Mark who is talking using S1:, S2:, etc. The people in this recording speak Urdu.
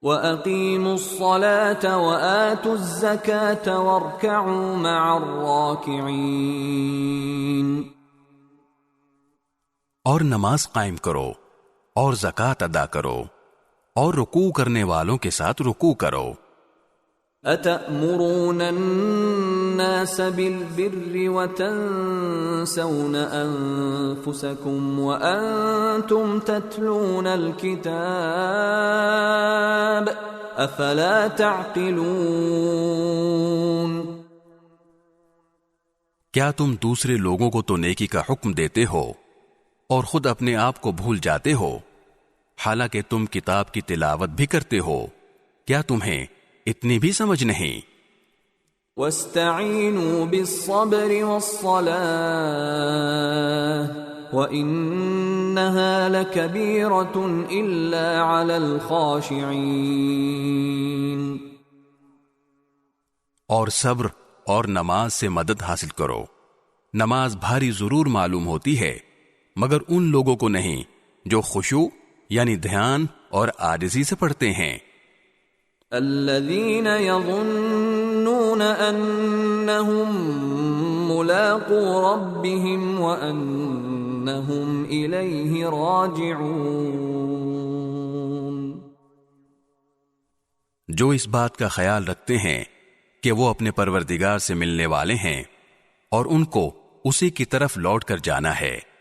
S1: وَأَقِيمُوا الصَّلَاةَ وَآتُوا الزَّكَاةَ وَارْكَعُوا مَعَ الرَّاكِعِينَ،
S2: اور نماز قائم کرو اور زکوٰۃ ادا کرو اور رکوع کرنے والوں کے ساتھ رکوع کرو۔
S1: أَتَأْمُرُونَ النَّاسَ بِالْبِرِّ وَتَنْسَوْنَ أَنفُسَكُمْ وَأَنْتُمْ تَتْلُونَ الْكِتَابَ أَفَلَا تَعْقِلُونَ؟
S2: کیا تم دوسرے لوگوں کو تو نیکی کا حکم دیتے ہو اور خود اپنے آپ کو بھول جاتے ہو، حالانکہ تم کتاب کی تلاوت بھی کرتے ہو؟ کیا تمہیں اتنی بھی سمجھ نہیں؟
S1: وَاسْتَعِینُوا بِالصَّبْرِ وَالصَّلَاةِ وَإِنَّهَا لَكَبِيرَةٌ إِلَّا عَلَى الْخَاشِعِينَ،
S2: اور صبر اور نماز سے مدد حاصل کرو۔ نماز بھاری ضرور معلوم ہوتی ہے مگر ان لوگوں کو نہیں جو خشوع یعنی دھیان اور عاجزی سے پڑھتے ہیں۔
S1: الذين يظنون أنهم ملاقو ربهم وأنهم إليه راجعون،
S2: جو اس بات کا خیال رکھتے ہیں کہ وہ اپنے پروردگار سے ملنے والے ہیں اور ان کو اسی کی طرف لوٹ کر جانا ہے۔